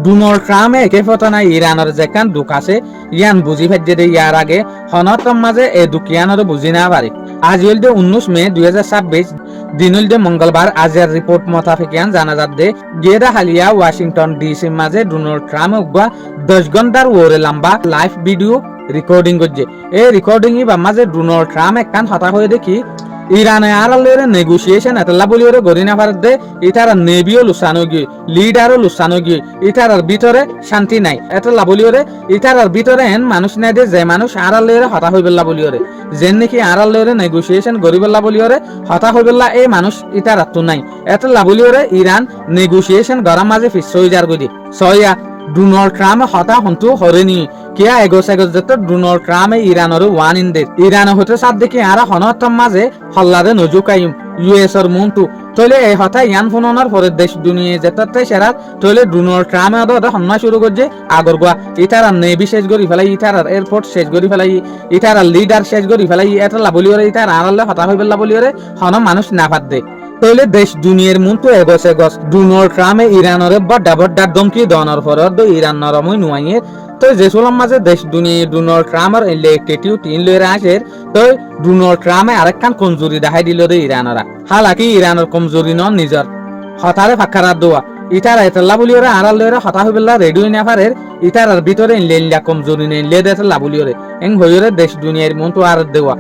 Donald ট্রাম্পে একে ফতনা ইরানের যেখান দুঃখ আছে ইয়ান বুঝি ফেজে দে ইয়ার আগে হনতম মাঝে এই দুঃখিয়ানের বুঝি না পারে। আজ হইল 19 মে 2026 দিন হইল মঙ্গলবার। আজের রিপোর্ট মোতাবেক ইয়ান জানা যাচ্ছে গেদা হালিয়া ওয়াশিংটন ডিসি মাঝে ডোনাল্ড ট্রাম্প উগা 10 ঘন্টার ওরে লম্বা লাইভ ভিডিও রেকর্ডিং করছে। এই রেকর্ডিং বা মাঝে ডোনাল্ড ট্রাম্প একখান হতা হয়ে দেখি ইরানে আড়ালের নেগোসিয়েশন এতলা বলি ওরে গড়ি না পারে দে ইতারা নেভিও লুসানো গিয়ে লিডারও লুসানো গিয়ে ইতারার ভিতরে শান্তি নাই এতলা বলি ওরে ইতারার ভিতরে এন মানুষ নাই দে যে মানুষ আড়ালের হতা হইবেলা বলি ওরে যেন নাকি আড়ালের নেগোসিয়েশন গরিবেলা বলি ওরে হতা হইবেলা এই মানুষ ইতারার তো নাই এতলা বলি ওরে ইরান নেগোসিয়েশন গরম মাঝে ফিস হয়ে যার গদি সয়া ডোনাল্ড ট্রাম্প হতা হন্তু হরেনি কিয়া এগোস যেত ডোনাল্ড ট্রাম্প ইরানের ওয়ান ইন দে ইরান হতে সাত দেখি আর হনতম মাঝে হল্লাদে নজুকাইম ইউএস এর মন্টু তলে এই হতা ইয়ান ফোননার পরে দেশ দুনিয়া যেতে সেরা তলে ডোনাল্ড ট্রাম্প ওদের হন্না শুরু করছে আগর গোয়া ইতার নেভি শেষ করি ফেলাই ইতার এয়ারপোর্ট শেষ করি ফেলাই ইতার লিডার শেষ করি ফেলাই এটা লাবলি ওরে ইতার আড়ালে হতা হইবেলা বলি ওরে হন মানুষ না পাত দে তৈলে দেশ দুনিয়ার মতো এগস এগস ডোনাল্ড ট্রাম্পে ইরানের বড্ডা বড্ডা দমকি দনের ফরদ ইরান নরমই নুয়াইয়ে তো যেসুলাম মাঝে দেশ দুনিয়া ডোনাল্ড ট্রাম্পের ইলেকট্রিটিউ টিন লইরা আসে তো ডোনাল্ড ট্রাম্পে আরেকখান কমজোরি দেখাই দিল দে ইরানরা হালাকি ইরানের কমজোরি নন নিজর হতারে ফাঁকারার দোয়া ইটার এতলা বলি ওরে আড়াল লইরা হতা হইবেলা রেডিও নেফারের ইটার ভিতরে ইনলেলা কমজোরি নেই লে দেতলা বলি ওরে এং হইরে দেশ দুনিয়ার মতো আর দেওয়া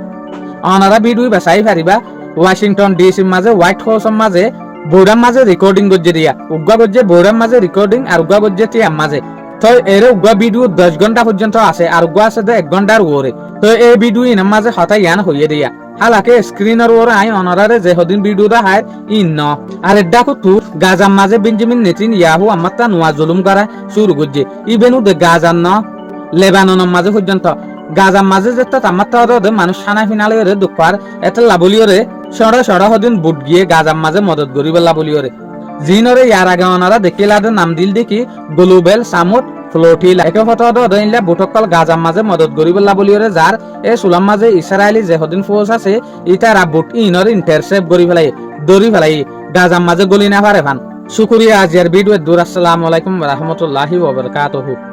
অনারা ভিডিও বাসাই পারিবা ওয়াশিংটন ডিসির মাঝে হোয়াইট হাউসের মাঝে বোর্ডার মাঝে রেকর্ডিং করছে দিয়া উগা করছে বোর্ডার মাঝে রেকর্ডিং আর উগা করছে টিয়ার মাঝে তো এর উগা ভিডিও 10 ঘন্টা পর্যন্ত আছে আর উগা আছে 1 ঘন্টার ওরে তো এই ভিডিও ইনার মাঝে হতা ইয়ান হইয়ে দিয়া হালাকে স্ক্রিনের ওরে আই অনারারে যে হদিন ভিডিও দা হায় ইন ন আর এডা কতু গাজার মাঝে বেঞ্জামিন নেতানিয়াহু আমাতা নোয়া জুলুম করা শুরু করছে ইবেনু দে গাজার ন লেবাননের মাঝে পর্যন্ত গাজার মাঝে যেতে তামাত্তা মানুষ খানা ফিনালে ওরে দুঃখার এত লাভলি ওরে সড়া সড়া হদিন বুট গিয়ে গাজার মাঝে মদত করিবে লাভলি ওরে জিনরে ইয়ার আগে ওনারা দেখিলাদে নাম দিল দেখি গ্লোবাল সামুট ফ্লোটিল একে ফটো দইলা বুটকল গাজার মাঝে মদত করিবে লাভলি ওরে যার এ সুলাম মাঝে ইসরায়েলি যে হদিন ফোর্স আছে ইতারা বুট ইনর ইন্টারসেপ্ট করি ফেলাই দরি ফেলাই গাজার মাঝে গলি না পারে ফান শুকরিয়া আজিয়ার ভিডিও দূর আসসালামু আলাইকুম ওয়া রাহমাতুল্লাহি ওয়া বারাকাতুহু।